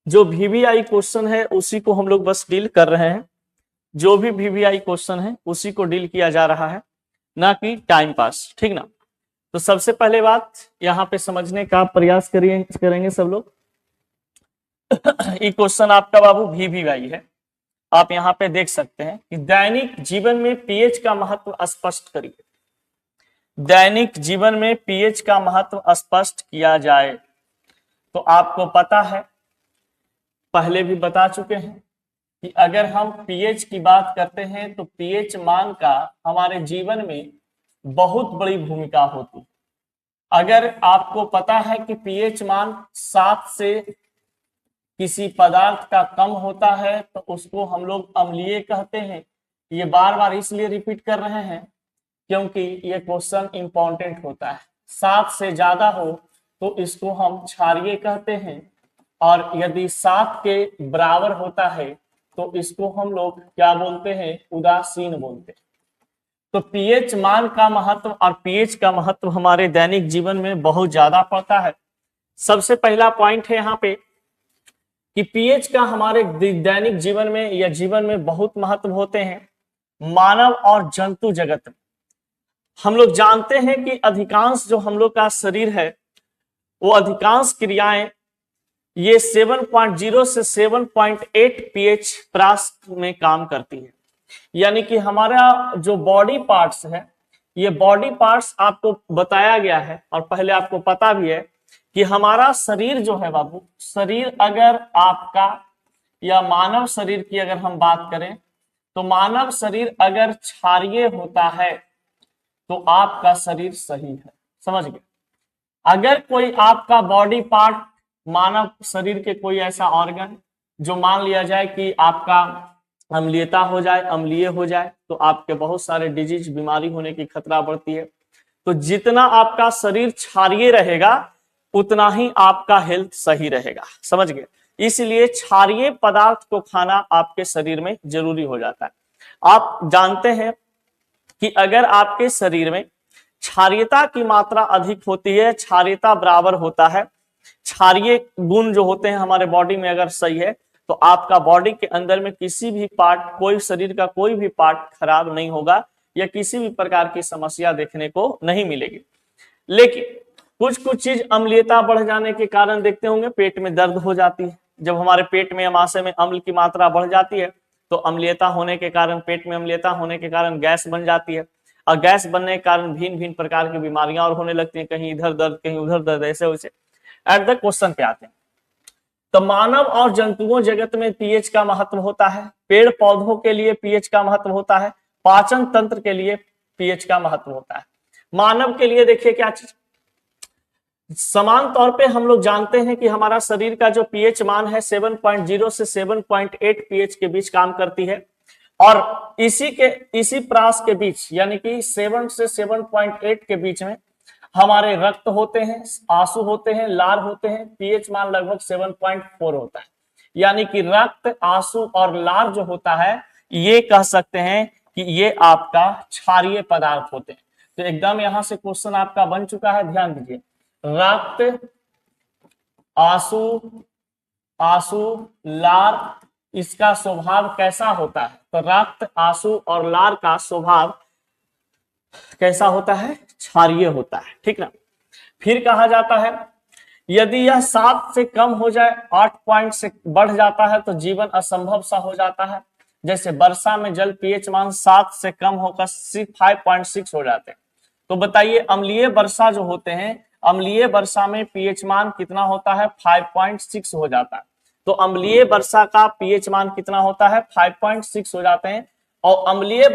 जो VVI question है उसी को हम लोग बस डील कर रहे हैं। जो भी वीवीआई क्वेश्चन है उसी को डील किया जा रहा है, ना कि टाइम पास, ठीक ना। तो सबसे पहले बात यहाँ पे समझने का प्रयास करेंगे सब लोग। ये क्वेश्चन आपका बाबू वीवीआई है। आप यहाँ पे देख सकते हैं कि दैनिक जीवन में पीएच का महत्व स्पष्ट करिए। दैनिक जीवन में पीएच का महत्व स्पष्ट किया जाए तो आपको पता है, पहले भी बता चुके हैं कि अगर हम पीएच की बात करते हैं तो पीएच मान का हमारे जीवन में बहुत बड़ी भूमिका होती है। अगर आपको पता है कि पीएच मान 7 से किसी पदार्थ का कम होता है तो उसको हम लोग अम्लीय कहते हैं। ये बार बार इसलिए रिपीट कर रहे हैं क्योंकि ये क्वेश्चन इंपॉर्टेंट होता है। 7 से ज्यादा हो तो इसको हम क्षारीय कहते हैं, और यदि 7 के बराबर होता है तो इसको हम लोग क्या बोलते हैं, उदासीन बोलते हैं। तो पीएच मान का महत्व और पीएच का महत्व हमारे दैनिक जीवन में बहुत ज्यादा पड़ता है। सबसे पहला पॉइंट है यहाँ पे कि पीएच का हमारे दैनिक जीवन में या जीवन में बहुत महत्व होते हैं। मानव और जंतु जगत में हम लोग जानते हैं कि अधिकांश जो हम लोग का शरीर है वो अधिकांश क्रियाएं ये 7.0 से 7.8 पीएच प्रास में काम करती है। यानी कि हमारा जो बॉडी पार्ट्स है, ये बॉडी पार्ट्स आपको बताया गया है और पहले आपको पता भी है कि हमारा शरीर जो है बाबू, शरीर अगर आपका या मानव शरीर की अगर हम बात करें तो मानव शरीर अगर क्षारीय होता है तो आपका शरीर सही है। समझ गए। अगर कोई आपका बॉडी पार्ट, मानव शरीर के कोई ऐसा ऑर्गन जो मान लिया जाए कि आपका अम्लीयता हो जाए, अम्लीय हो जाए, तो आपके बहुत सारे डिजीज, बीमारी होने की खतरा बढ़ती है। तो जितना आपका शरीर क्षारीय रहेगा उतना ही आपका हेल्थ सही रहेगा। समझ गए। इसलिए क्षारीय पदार्थ को खाना आपके शरीर में जरूरी हो जाता है। आप जानते हैं कि अगर आपके शरीर में क्षारीयता की मात्रा अधिक होती है, क्षारीयता बराबर होता है, क्षारीय गुण जो होते हैं हमारे बॉडी में अगर सही है तो आपका बॉडी के अंदर में किसी भी पार्ट, कोई शरीर का कोई भी पार्ट खराब नहीं होगा या किसी भी प्रकार की समस्या देखने को नहीं मिलेगी। लेकिन कुछ कुछ चीज अम्लीयता बढ़ जाने के कारण देखते होंगे पेट में दर्द हो जाती है। जब हमारे पेट में, अमाशय में अम्ल की मात्रा बढ़ जाती है तो अम्लीयता होने के कारण, पेट में अम्लीयता होने के कारण गैस बन जाती है, और गैस बनने के कारण भिन्न भिन्न प्रकार की बीमारियां और होने लगती हैं, कहीं इधर दर्द कहीं उधर दर्द, ऐसे वैसे। एट द क्वेश्चन पे आते हैं। तो मानव और जंतुओं जगत में पीएच का महत्व होता है। पेड़ पौधों के लिए पीएच का महत्व होता है। पाचन तंत्र के लिए पीएच का महत्व होता है। मानव के लिए देखिए क्या चीज, समान तौर पे हम लोग जानते हैं कि हमारा शरीर का जो पीएच मान है 7.0 से 7.8 पीएच के बीच काम करती है, और इसी प्रास के बीच यानी कि 7 से 7.8 के बीच में हमारे रक्त होते हैं, आंसू होते हैं, लार होते हैं। पीएच मान लगभग 7.4 होता है। यानी कि रक्त, आंसू और लार जो होता है ये कह सकते हैं कि ये आपका क्षारीय पदार्थ होते हैं। तो एकदम यहां से क्वेश्चन आपका बन चुका है, ध्यान दीजिए। रक्त, आंसू, लार, इसका स्वभाव कैसा होता है? तो रक्त, आंसू और लार का स्वभाव कैसा होता है? क्षारीय होता है, ठीक ना। फिर कहा जाता है यदि यह 7 से कम हो जाए, 8 पॉइंट से बढ़ जाता है तो जीवन असंभव सा हो जाता है। जैसे वर्षा में जल पीएच मान 7 से कम होकर 5.6 हो जाते हैं। तो बताइए अम्लीय वर्षा जो होते हैं, अम्लीय वर्षा में पीएच मान कितना होता है? 5.6 हो जाता है। तो अम्लीय वर्षा का पीएच मान कितना होता है? 5.6 हो जाते हैं। और अम्लीय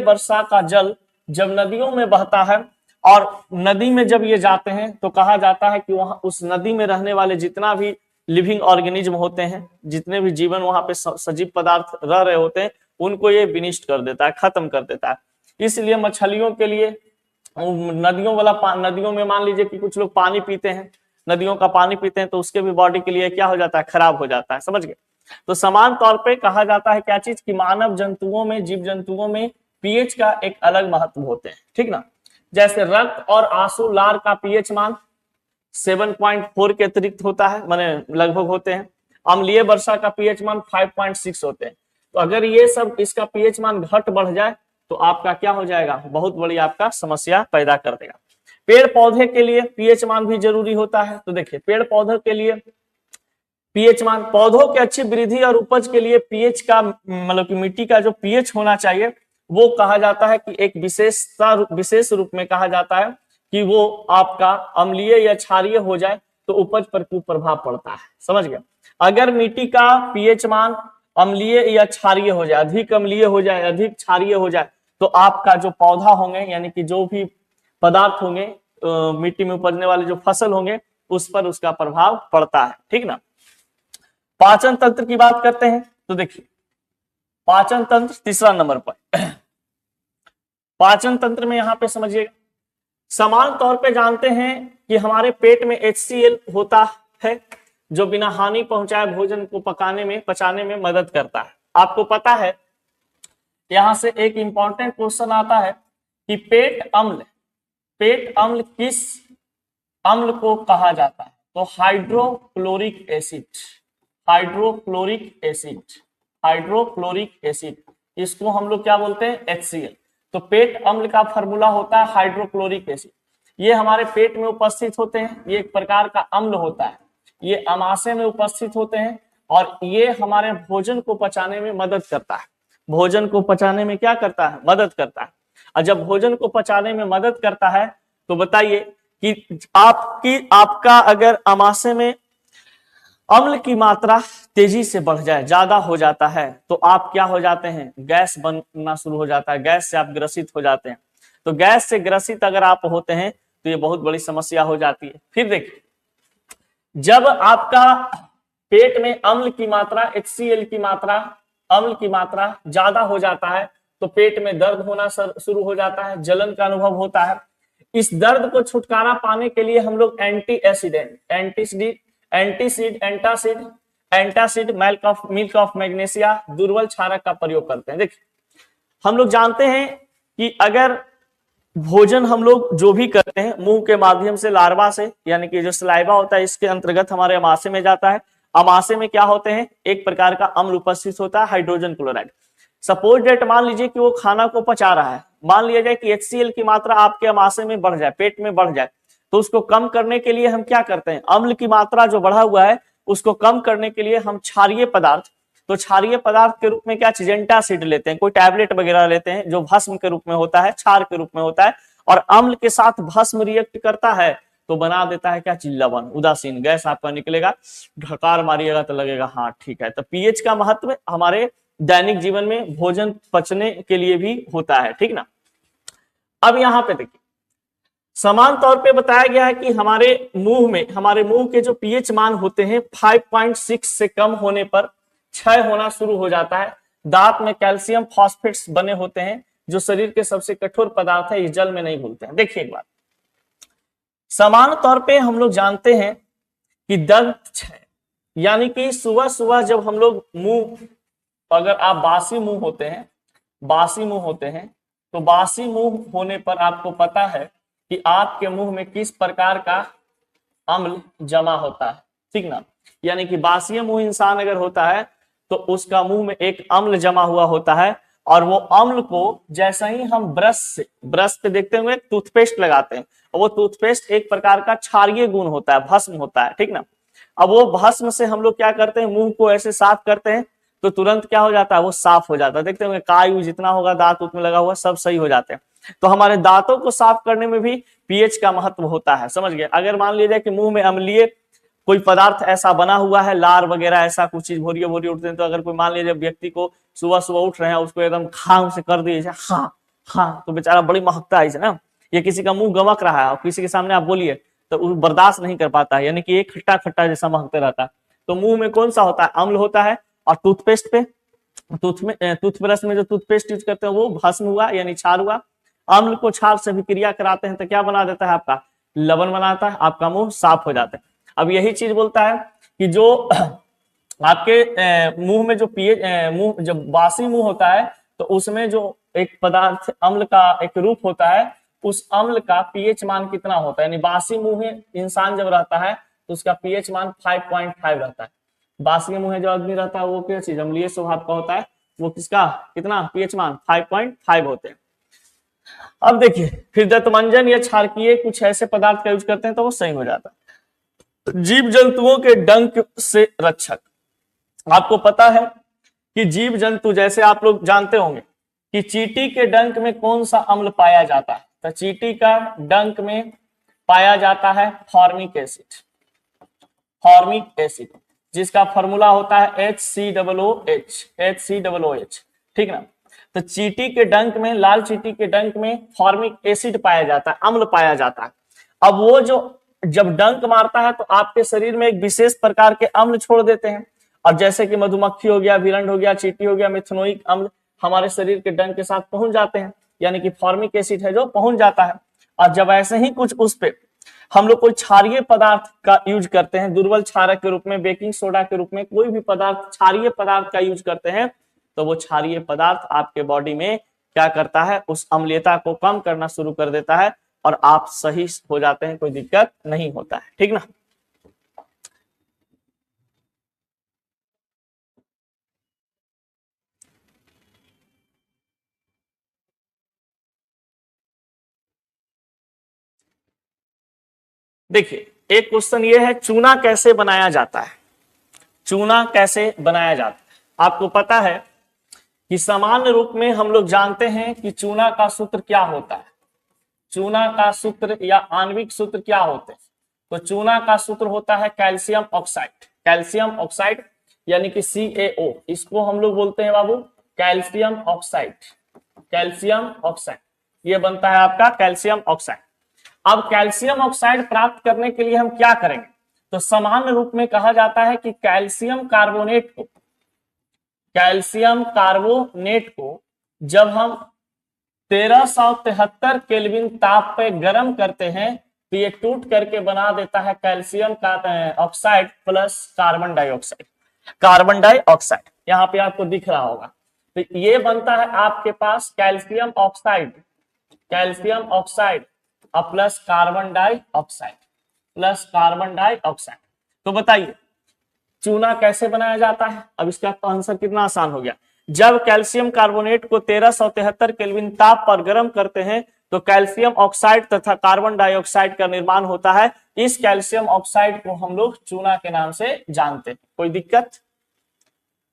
वर्षा का जल जब नदियों में बहता है और नदी में जब ये जाते हैं तो कहा जाता है कि वहां उस नदी में रहने वाले जितना भी लिविंग ऑर्गेनिज्म होते हैं, जितने भी जीवन वहां पे सजीव पदार्थ रह रहे होते हैं, उनको ये विनिष्ट कर देता है, खत्म कर देता है। इसलिए मछलियों के लिए नदियों में मान लीजिए कि कुछ लोग पानी पीते हैं, नदियों का पानी पीते हैं, तो उसके भी बॉडी के लिए क्या हो जाता है? खराब हो जाता है। समझ गए। तो समान तौर पे कहा जाता है क्या चीज, कि मानव जंतुओं में, जीव जंतुओं में पीएच का एक अलग महत्व होते हैं, ठीक ना। जैसे रक्त और आंसू, लार का पीएच मान 7.4 के अतिरिक्त होता है, माने लगभग होते हैं। अम्लीय वर्षा का पीएच मान 5.6 होते हैं। तो अगर ये सब इसका पीएच मान घट बढ़ जाए तो आपका क्या हो जाएगा, बहुत बड़ी आपका समस्या पैदा कर देगा। पेड़ पौधे के लिए पीएच मान भी जरूरी होता है। तो देखिए पेड़ पौधों के लिए पीएच मान, पौधों की अच्छी वृद्धि और उपज के लिए पीएच का मतलब कि मिट्टी का जो पीएच होना चाहिए वो कहा जाता है कि एक विशेष रूप में कहा जाता है कि वो आपका अम्लीय या क्षारीय हो जाए तो उपज पर कुप्रभाव पड़ता है। समझ गया। अगर मिट्टी का पीएच मान अम्लीय या क्षारीय हो जाए, अधिक अम्लीय हो जाए, अधिक क्षारीय हो जाए, तो आपका जो पौधा होंगे यानी कि जो भी पदार्थ होंगे मिट्टी में उपजने वाले जो फसल होंगे उस पर उसका प्रभाव पड़ता है। ठीक ना। पाचन तंत्र की बात करते हैं तो देखिए पाचन तंत्र तीसरा नंबर पर। पाचन तंत्र में यहां पे समझिएगा, समान तौर पे जानते हैं कि हमारे पेट में HCl होता है जो बिना हानि पहुंचाए भोजन को पचाने में मदद करता है। आपको पता है यहां से एक इंपॉर्टेंट क्वेश्चन आता है कि पेट अम्ल किस अम्ल को कहा जाता है? तो हाइड्रोक्लोरिक एसिड, इसको हम लोग क्या बोलते हैं? HCl। तो पेट अम्ल का फॉर्मूला होता है हाइड्रोक्लोरिक एसिड। ये हमारे पेट में उपस्थित होते हैं, ये एक प्रकार का अम्ल होता है, ये अमाशय में उपस्थित होते हैं और ये हमारे भोजन को पचाने में मदद करता है। भोजन को पचाने में क्या करता है? मदद करता है। और जब भोजन को पचाने में मदद करता है तो बताइए कि आपका अगर अमाशय में अम्ल की मात्रा तेजी से बढ़ जाए, ज्यादा हो जाता है, तो आप क्या हो जाते हैं? गैस बनना शुरू हो जाता है, गैस से आप ग्रसित हो जाते हैं। तो गैस से ग्रसित अगर आप होते हैं तो ये बहुत बड़ी समस्या हो जाती है। फिर देखिए जब आपका पेट में अम्ल की मात्रा HCl की मात्रा अम्ल की मात्रा ज्यादा हो जाता है तो पेट में दर्द होना शुरू हो जाता है, जलन का अनुभव होता है। इस दर्द को छुटकारा पाने के लिए हम लोग एंटासिड मिल्क ऑफ मैग्नीशिया दुर्बल क्षारक का प्रयोग करते हैं। देखिए हम लोग जानते हैं कि अगर भोजन हम लोग जो भी करते हैं मुंह के माध्यम से, लार्वा से, यानी कि जो सलाइवा होता है इसके अंतर्गत हमारे अमाशय में जाता है। अमाशय में क्या होते हैं? एक प्रकार का अम्ल उपस्थित होता है, हाइड्रोजन क्लोराइड। सपोज डेट मान लीजिए कि वो खाना को पचा रहा है, मान लिया जाए कि HCl की मात्रा आपके अमाशय में बढ़ जाए, पेट में बढ़ जाए, तो उसको कम करने के लिए हम क्या करते हैं? अम्ल की मात्रा जो बढ़ा हुआ है उसको कम करने के लिए हम क्षारीय पदार्थ, तो क्षारीय पदार्थ के रूप में क्या चीज? एंटासिड लेते हैं, कोई टैबलेट वगैरह लेते हैं जो भस्म के रूप में होता है, क्षार के रूप में होता है, और अम्ल के साथ भस्म रिएक्ट करता है तो बना देता है क्या चीज? लवण, उदासीन गैस आपका निकलेगा। ढकार मारिएगा तो लगेगा हाँ ठीक है। तो पीएच का महत्व हमारे दैनिक जीवन में भोजन पचने के लिए भी होता है। ठीक ना। अब यहां पे देखिए समान तौर पे बताया गया है कि हमारे मुंह के जो पीएच मान होते हैं 5.6 से कम होने पर क्षय होना शुरू हो जाता है। दांत में कैल्शियम फॉस्फेट्स बने होते हैं जो शरीर के सबसे कठोर पदार्थ है, इस जल में नहीं घुलते हैं। देखिए एक बात, समान तौर पे हम लोग जानते हैं कि दंत क्षय यानी कि सुबह सुबह जब हम लोग अगर आप बासी मुंह होते हैं तो बासी मुंह होने पर आपको पता है कि आपके मुंह में किस प्रकार का अम्ल जमा होता है। ठीक ना। यानी कि बासी मुंह इंसान अगर होता है तो उसका मुंह में एक अम्ल जमा हुआ होता है और वो अम्ल को जैसे ही हम ब्रश पे देखते हुए टूथपेस्ट लगाते हैं, और वो टूथपेस्ट एक प्रकार का क्षारीय गुण होता है, भस्म होता है। ठीक ना। अब वो भस्म से हम लोग क्या करते हैं? मुंह को ऐसे साफ करते हैं तो तुरंत क्या हो जाता है? वो साफ हो जाता है। देखते होंगे काई जितना होगा दांत में लगा हुआ सब सही हो जाते हैं। तो हमारे दांतों को साफ करने में भी पीएच का महत्व होता है। समझ गए। अगर मान लीजिए कि मुंह में अम्लीय कोई पदार्थ ऐसा बना हुआ है, लार वगैरह ऐसा कुछ चीज भोरिया उठते हैं, तो अगर कोई मान लीजिए व्यक्ति को सुबह सुबह उठ रहे हैं उसको एकदम खां से कर दिए हाँ तो बेचारा बड़ी महकता है ना। ये किसी का मुंह गमक रहा है और किसी के सामने आप बोलिए तो वो बर्दाश्त नहीं कर पाता है, यानी कि एक खट्टा खट्टा जैसा महकते रहता है। तो मुंह में कौन सा होता है? अम्ल होता है। और टूथपेस्ट पे टूथब्रश में जो टूथपेस्ट यूज करते हैं वो भस्म हुआ यानी क्षार हुआ। अम्ल को क्षार से विक्रिया कराते हैं तो क्या बना देता है? आपका लवण बनाता है, आपका मुंह साफ हो जाता है। अब यही चीज बोलता है कि जो आपके मुंह में जो मुंह जब बासी मुंह होता है तो उसमें जो एक पदार्थ अम्ल का एक रूप होता है उस अम्ल का पीएच मान कितना होता है। यानी बासी मुंह इंसान जब रहता है तो उसका पीएच मान 5.5 रहता है। बासी मुंह जो आदमी रहता है वो क्या चीज अम्लीय स्वभाव का होता है, वो किसका कितना पीएच मान 5.5 होते हैं। अब देखिए फिर दंतमंजन या क्षारकीय कुछ ऐसे पदार्थ का यूज करते हैं तो वो सही हो जाता है। जीव जंतुओं के डंक से रक्षक, आपको पता है कि जीव जंतु जैसे आप लोग जानते होंगे कि चींटी के डंक में कौन सा अम्ल पाया जाता है, तो चींटी का डंक में पाया जाता है फॉर्मिक एसिड, फॉर्मिक एसिड जिसका फॉर्मूला होता है HCOOH, ठीक ना। तो चींटी के डंक में, लाल चींटी के डंक में फॉर्मिक एसिड पाया जाता है, अम्ल पाया जाता है। अब वो जो जब डंक मारता है तो आपके शरीर में एक विशेष प्रकार के अम्ल छोड़ देते हैं। अब जैसे कि मधुमक्खी हो गया, भिरंड हो गया, चींटी हो गया, मिथनोइक अम्ल हमारे शरीर के डंक के साथ पहुंच जाते हैं, यानी कि फॉर्मिक एसिड है जो पहुंच जाता है। और जब ऐसे ही कुछ उस पे हम लोग कोई क्षारीय पदार्थ का यूज करते हैं, दुर्बल क्षारक के रूप में, बेकिंग सोडा के रूप में, कोई भी पदार्थ क्षारीय पदार्थ का यूज करते हैं, तो वो क्षारीय पदार्थ आपके बॉडी में क्या करता है, उस अम्लीयता को कम करना शुरू कर देता है और आप सही हो जाते हैं, कोई दिक्कत नहीं होता है, ठीक ना। देखिए एक क्वेश्चन ये है, चूना कैसे बनाया जाता है, चूना कैसे बनाया जाता है। आपको पता है कि सामान्य रूप में हम लोग जानते हैं कि चूना का सूत्र क्या होता है, चूना का सूत्र या आणविक सूत्र क्या होते हैं। तो चूना का सूत्र होता है कैल्शियम ऑक्साइड, कैल्शियम ऑक्साइड यानी कि CaO, इसको हम लोग बोलते हैं बाबू कैल्शियम ऑक्साइड, कैल्शियम ऑक्साइड ये बनता है आपका कैल्शियम ऑक्साइड। अब कैल्शियम ऑक्साइड प्राप्त करने के लिए हम क्या करेंगे, तो सामान्य रूप में कहा जाता है कि कैल्शियम कार्बोनेट को, कैल्शियम कार्बोनेट को जब हम 1373 केल्विन ताप पे गर्म करते हैं तो ये टूट करके बना देता है कैल्शियम का oxide plus carbon dioxide, carbon dioxide यहाँ पे आपको दिख रहा होगा। तो ये बनता है आपके पास कैल्शियम ऑक्साइड, कैल्शियम ऑक्साइड और plus carbon dioxide, plus carbon dioxide. तो बताइए चूना कैसे बनाया जाता है। अब इसका आंसर कितना आसान हो गया, जब कैल्शियम कार्बोनेट को 1373 केल्विन ताप पर गर्म करते हैं तो कैल्शियम ऑक्साइड तथा कार्बन डाइऑक्साइड का निर्माण होता है। इस कैल्शियम ऑक्साइड को हम लोग चूना के नाम से जानते हैं। कोई दिक्कत?